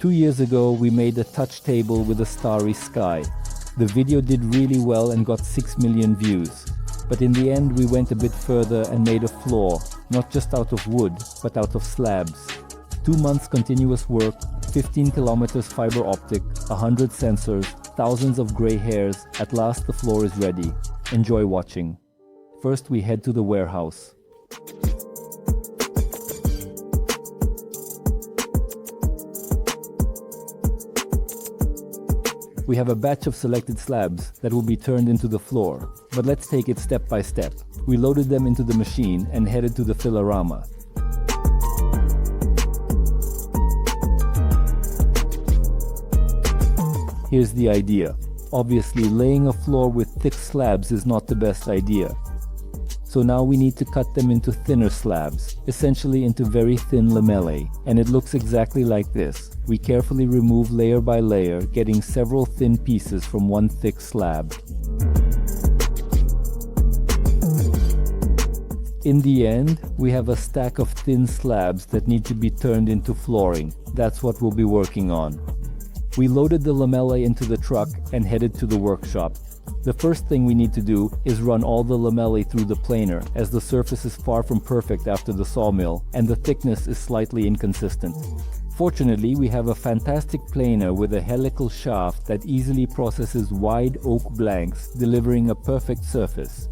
2 years ago, we made a touch table with a starry sky. The video did really well and got 6 million views. But in the end, we went a bit further and made a floor, not just out of wood, but out of slabs. 2 months continuous work, 15 kilometers fiber optic, 100 sensors, thousands of gray hairs. At last the floor is ready. Enjoy watching. First we head to the warehouse. We have a batch of selected slabs that will be turned into the floor, but let's take it step by step. We loaded them into the machine and headed to the fillerama. Here's the idea. Obviously, laying a floor with thick slabs is not the best idea. So now we need to cut them into thinner slabs, essentially into very thin lamellae, and it looks exactly like this. We carefully remove layer by layer, getting several thin pieces from one thick slab. In the end, we have a stack of thin slabs that need to be turned into flooring. That's what we'll be working on. We loaded the lamellae into the truck and headed to the workshop. The first thing we need to do is run all the lamellae through the planer, as the surface is far from perfect after the sawmill and the thickness is slightly inconsistent. Fortunately, we have a fantastic planer with a helical shaft that easily processes wide oak blanks, delivering a perfect surface.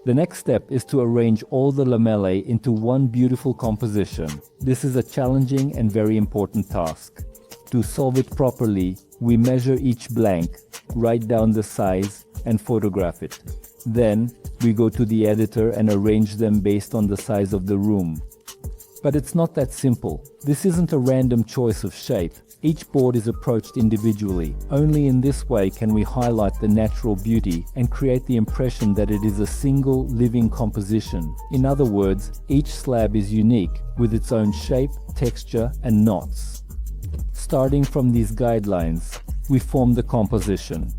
The next step is to arrange all the lamellae into one beautiful composition. This is a challenging and very important task. To solve it properly, we measure each blank, write down the size, and photograph it. Then, we go to the editor and arrange them based on the size of the room. But it's not that simple. This isn't a random choice of shape. Each board is approached individually. Only in this way can we highlight the natural beauty and create the impression that it is a single living composition. In other words, each slab is unique with its own shape, texture, and knots. Starting from these guidelines, we form the composition.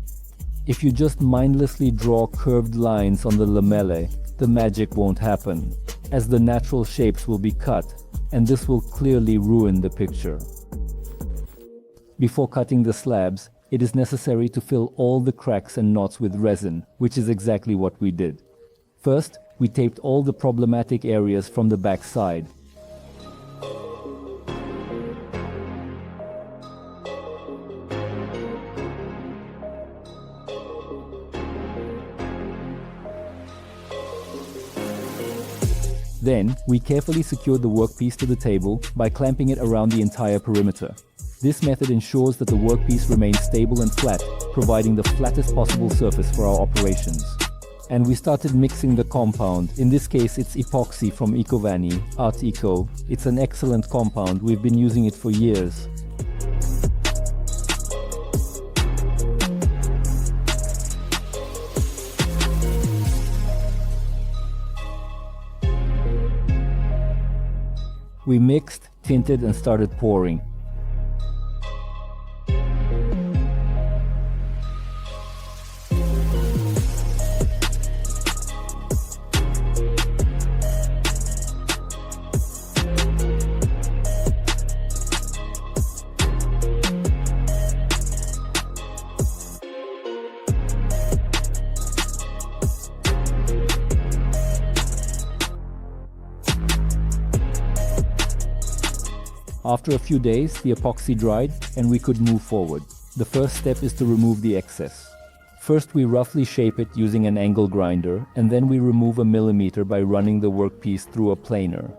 If you just mindlessly draw curved lines on the lamellae, the magic won't happen, as the natural shapes will be cut, and this will clearly ruin the picture. Before cutting the slabs, it is necessary to fill all the cracks and knots with resin, which is exactly what we did. First, we taped all the problematic areas from the back side. Then, we carefully secured the workpiece to the table by clamping it around the entire perimeter. This method ensures that the workpiece remains stable and flat, providing the flattest possible surface for our operations. And we started mixing the compound. In this case, it's epoxy from Ecovani, Art Eco. It's an excellent compound. We've been using it for years. We mixed, tinted, and started pouring. After a few days, the epoxy dried and we could move forward. The first step is to remove the excess. First, we roughly shape it using an angle grinder, and then we remove a millimeter by running the workpiece through a planer.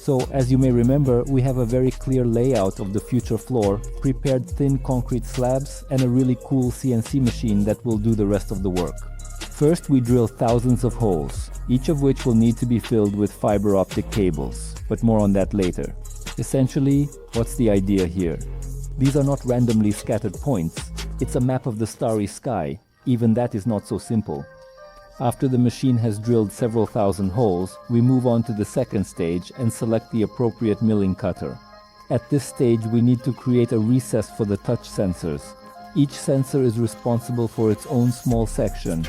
So, as you may remember, we have a very clear layout of the future floor, prepared thin concrete slabs, and a really cool CNC machine that will do the rest of the work. First, we drill thousands of holes, each of which will need to be filled with fiber optic cables, but more on that later. Essentially, what's the idea here? These are not randomly scattered points. It's a map of the starry sky. Even that is not so simple. After the machine has drilled several thousand holes, we move on to the second stage and select the appropriate milling cutter. At this stage, we need to create a recess for the touch sensors. Each sensor is responsible for its own small section.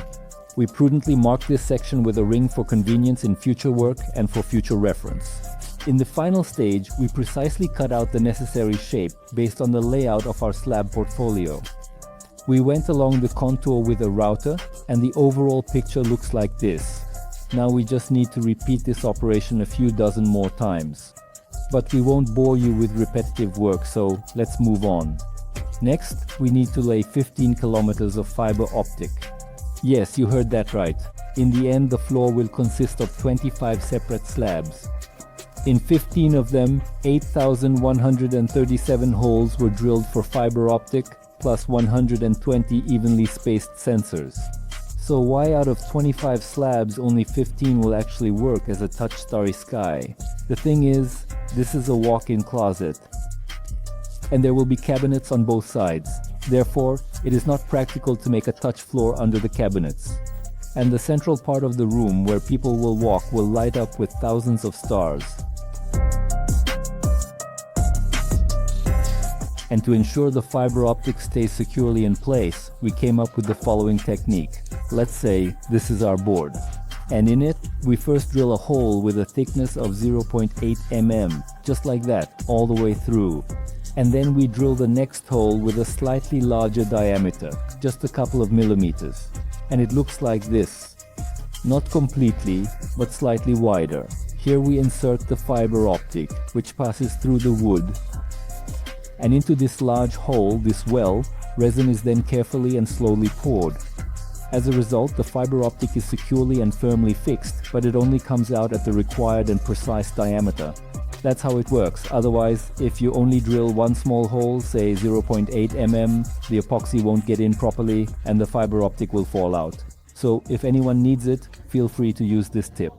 We prudently mark this section with a ring for convenience in future work and for future reference. In the final stage, we precisely cut out the necessary shape based on the layout of our slab portfolio. We went along the contour with a router, and the overall picture looks like this. Now we just need to repeat this operation a few dozen more times. But we won't bore you with repetitive work, so let's move on. Next, we need to lay 15 kilometers of fiber optic. Yes, you heard that right. In the end, the floor will consist of 25 separate slabs. In 15 of them, 8,137 holes were drilled for fiber optic, plus 120 evenly spaced sensors. So why out of 25 slabs only 15 will actually work as a touch starry sky? The thing is, this is a walk-in closet. And there will be cabinets on both sides. Therefore, it is not practical to make a touch floor under the cabinets. And the central part of the room where people will walk will light up with thousands of stars. And to ensure the fiber optic stays securely in place, we came up with the following technique. Let's say this is our board. And in it, we first drill a hole with a thickness of 0.8 mm, just like that, all the way through. And then we drill the next hole with a slightly larger diameter, just a couple of millimeters. And it looks like this. Not completely, but slightly wider. Here we insert the fiber optic, which passes through the wood. And into this large hole, this well, resin is then carefully and slowly poured. As a result, the fiber optic is securely and firmly fixed, but it only comes out at the required and precise diameter. That's how it works. Otherwise, if you only drill one small hole, say 0.8 mm, the epoxy won't get in properly and the fiber optic will fall out. So if anyone needs it, feel free to use this tip.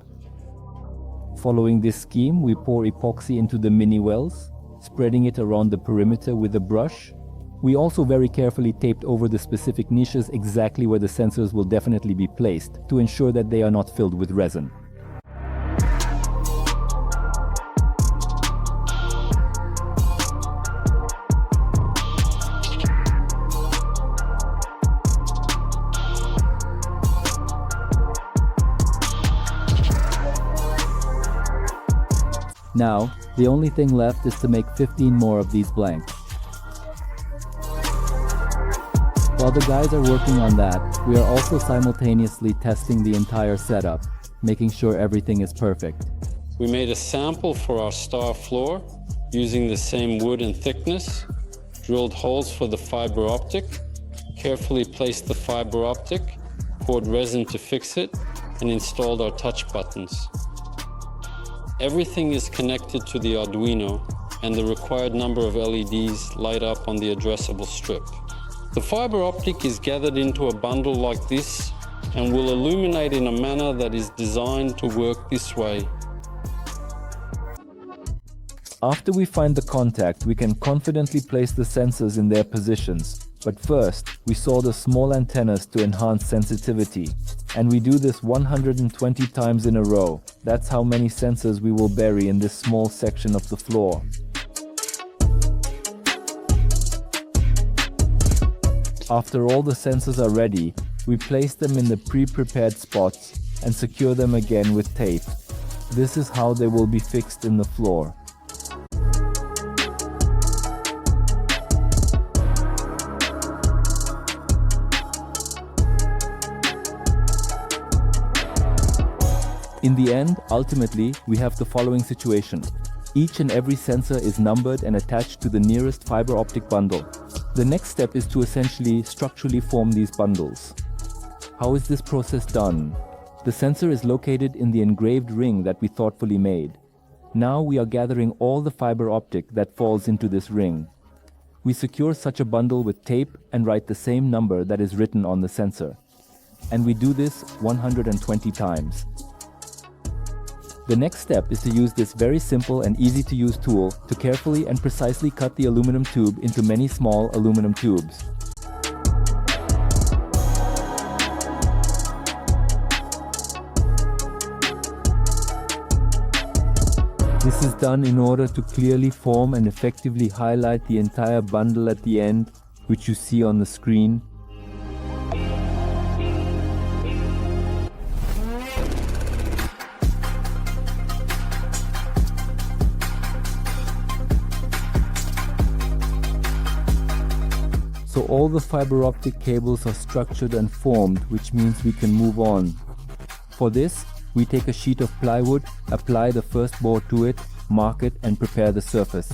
Following this scheme, we pour epoxy into the mini wells, spreading it around the perimeter with a brush. We also very carefully taped over the specific niches exactly where the sensors will definitely be placed to ensure that they are not filled with resin. Now, the only thing left is to make 15 more of these blanks. While the guys are working on that, we are also simultaneously testing the entire setup, making sure everything is perfect. We made a sample for our star floor using the same wood and thickness, drilled holes for the fiber optic, carefully placed the fiber optic, poured resin to fix it, and installed our touch buttons. Everything is connected to the Arduino, and the required number of LEDs light up on the addressable strip. The fiber optic is gathered into a bundle like this and will illuminate in a manner that is designed to work this way. After we find the contact, we can confidently place the sensors in their positions. But first, we saw the small antennas to enhance sensitivity. And we do this 120 times in a row. That's how many sensors we will bury in this small section of the floor. After all the sensors are ready, we place them in the pre-prepared spots and secure them again with tape. This is how they will be fixed in the floor. In the end, ultimately, we have the following situation. Each and every sensor is numbered and attached to the nearest fiber optic bundle. The next step is to essentially structurally form these bundles. How is this process done? The sensor is located in the engraved ring that we thoughtfully made. Now we are gathering all the fiber optic that falls into this ring. We secure such a bundle with tape and write the same number that is written on the sensor. And we do this 120 times. The next step is to use this very simple and easy to use tool to carefully and precisely cut the aluminum tube into many small aluminum tubes. This is done in order to clearly form and effectively highlight the entire bundle at the end, which you see on the screen. So all the fiber optic cables are structured and formed, which means we can move on. For this, we take a sheet of plywood, apply the first board to it, mark it, and prepare the surface.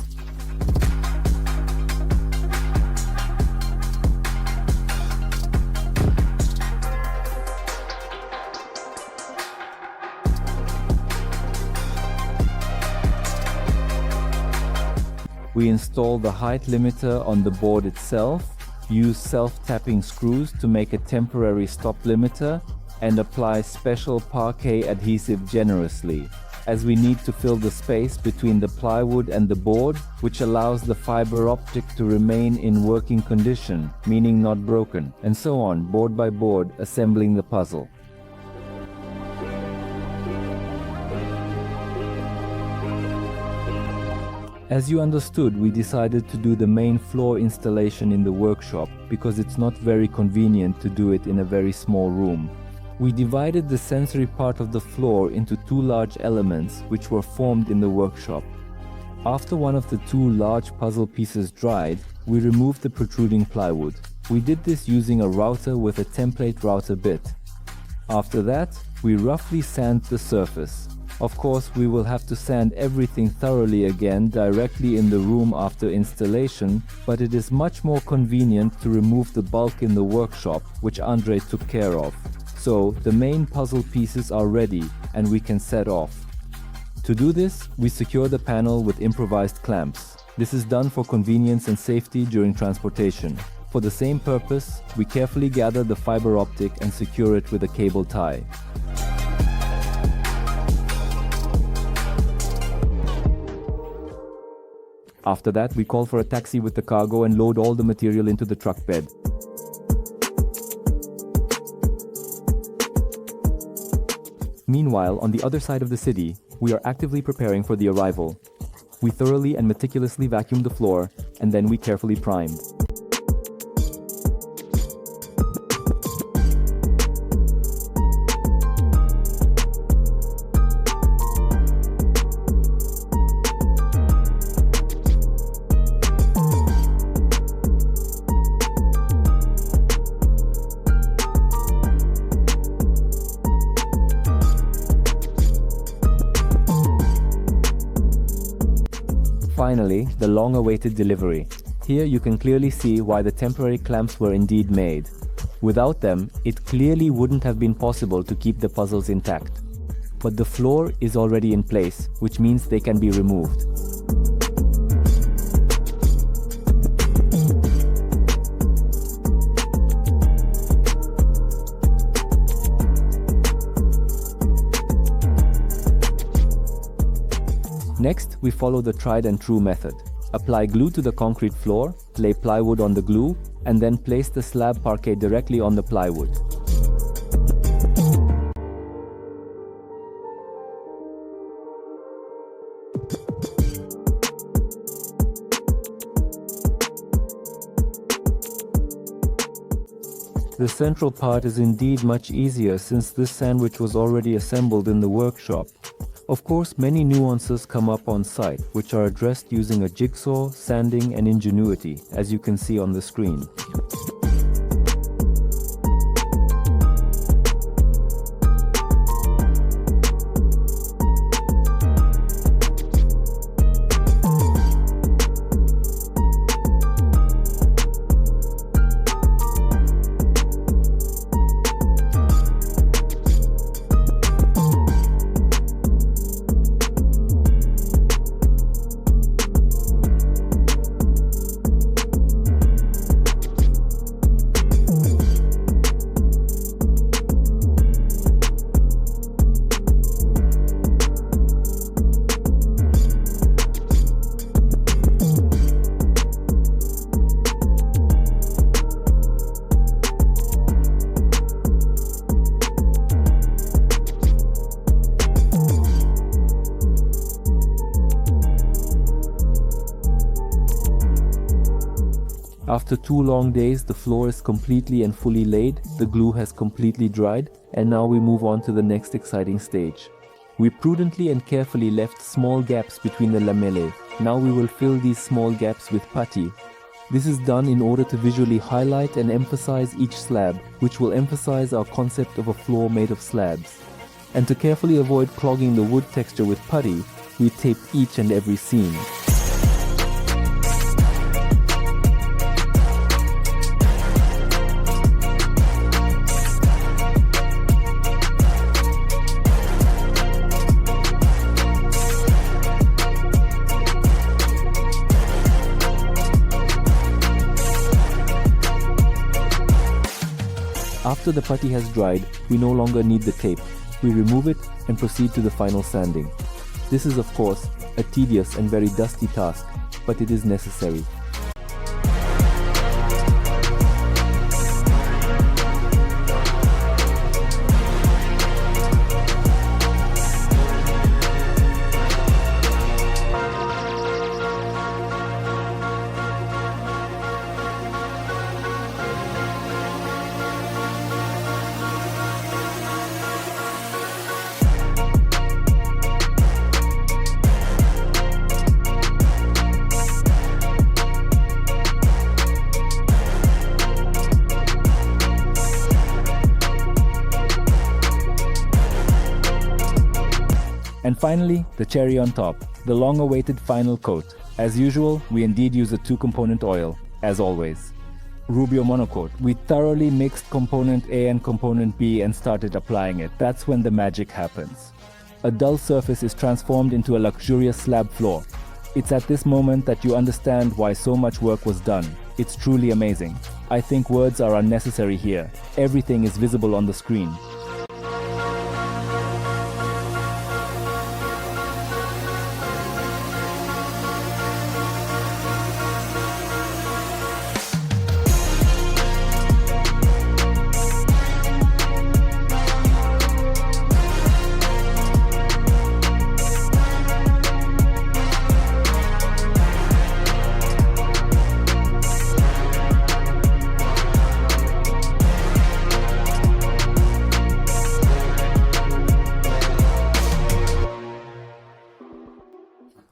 We install the height limiter on the board itself, use self-tapping screws to make a temporary stop limiter, and apply special parquet adhesive generously, as we need to fill the space between the plywood and the board, which allows the fiber optic to remain in working condition, meaning not broken, and so on, board by board, assembling the puzzle. As you understood, we decided to do the main floor installation in the workshop because it's not very convenient to do it in a very small room. We divided the sensory part of the floor into two large elements which were formed in the workshop. After one of the two large puzzle pieces dried, we removed the protruding plywood. We did this using a router with a template router bit. After that, we roughly sand the surface. Of course, we will have to sand everything thoroughly again directly in the room after installation, but it is much more convenient to remove the bulk in the workshop, which Andre took care of. So, the main puzzle pieces are ready and we can set off. To do this, we secure the panel with improvised clamps. This is done for convenience and safety during transportation. For the same purpose, we carefully gather the fiber optic and secure it with a cable tie. After that, we call for a taxi with the cargo and load all the material into the truck bed. Meanwhile, on the other side of the city, we are actively preparing for the arrival. We thoroughly and meticulously vacuumed the floor, and then we carefully primed. Finally, the long-awaited delivery. Here you can clearly see why the temporary clamps were indeed made. Without them, it clearly wouldn't have been possible to keep the puzzles intact. But the floor is already in place, which means they can be removed. Next, we follow the tried and true method. Apply glue to the concrete floor, lay plywood on the glue, and then place the slab parquet directly on the plywood. The central part is indeed much easier since this sandwich was already assembled in the workshop. Of course, many nuances come up on site, which are addressed using a jigsaw, sanding, and ingenuity, as you can see on the screen. After 2 long days, the floor is completely and fully laid, the glue has completely dried, and now we move on to the next exciting stage. We prudently and carefully left small gaps between the lamellae. Now we will fill these small gaps with putty. This is done in order to visually highlight and emphasize each slab, which will emphasize our concept of a floor made of slabs. And to carefully avoid clogging the wood texture with putty, we tape each and every seam. After the putty has dried, we no longer need the tape. We remove it and proceed to the final sanding. This is of course a tedious and very dusty task, but it is necessary. And finally, the cherry on top, the long-awaited final coat. As usual, we indeed use a 2-component oil, as always. Rubio monocoat. We thoroughly mixed component A and component B and started applying it. That's when the magic happens. A dull surface is transformed into a luxurious slab floor. It's at this moment that you understand why so much work was done. It's truly amazing. I think words are unnecessary here. Everything is visible on the screen.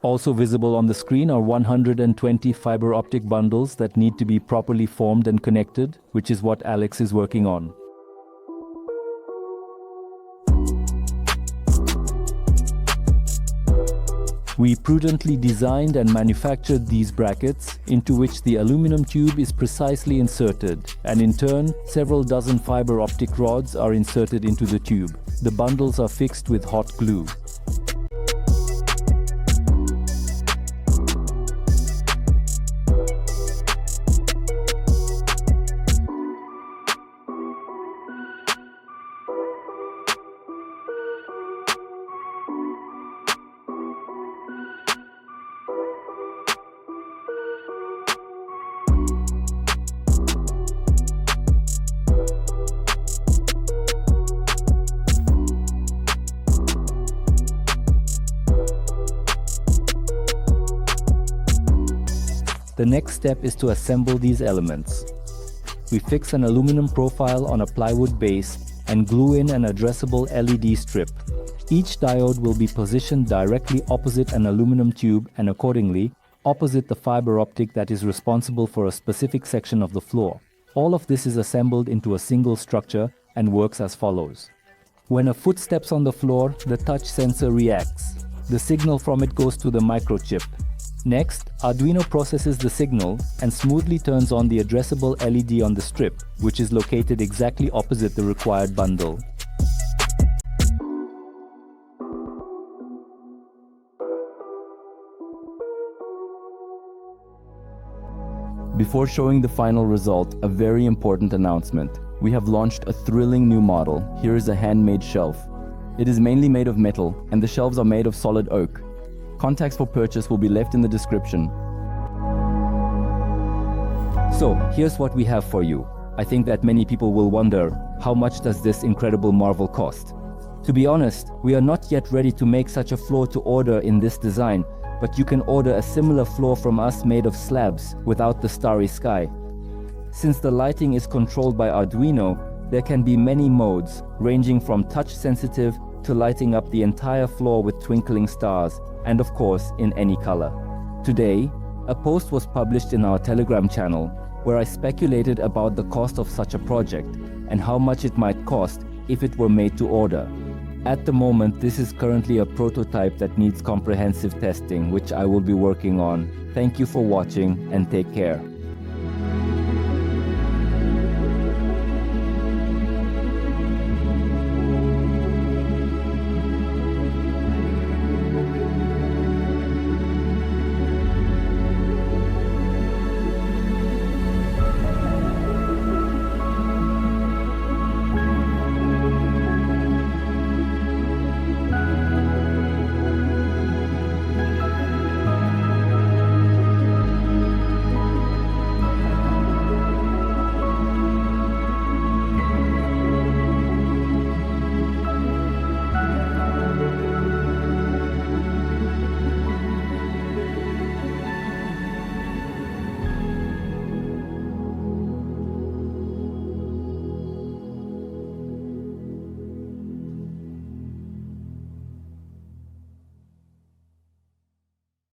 Also visible on the screen are 120 fiber optic bundles that need to be properly formed and connected, which is what Alex is working on. We prudently designed and manufactured these brackets, into which the aluminum tube is precisely inserted, and in turn, several dozen fiber optic rods are inserted into the tube. The bundles are fixed with hot glue. The next step is to assemble these elements. We fix an aluminum profile on a plywood base and glue in an addressable LED strip. Each diode will be positioned directly opposite an aluminum tube and accordingly, opposite the fiber optic that is responsible for a specific section of the floor. All of this is assembled into a single structure and works as follows. When a foot steps on the floor, the touch sensor reacts. The signal from it goes to the microchip. Next, Arduino processes the signal and smoothly turns on the addressable LED on the strip, which is located exactly opposite the required bundle. Before showing the final result, a very important announcement. We have launched a thrilling new model. Here is a handmade shelf. It is mainly made of metal, and the shelves are made of solid oak. Contacts for purchase will be left in the description. So, here's what we have for you. I think that many people will wonder, how much does this incredible marvel cost? To be honest, we are not yet ready to make such a floor to order in this design, but you can order a similar floor from us made of slabs, without the starry sky. Since the lighting is controlled by Arduino, there can be many modes, ranging from touch-sensitive to lighting up the entire floor with twinkling stars, and of course, in any color. Today, a post was published in our Telegram channel where I speculated about the cost of such a project and how much it might cost if it were made to order. At the moment, this is currently a prototype that needs comprehensive testing, which I will be working on. Thank you for watching and take care.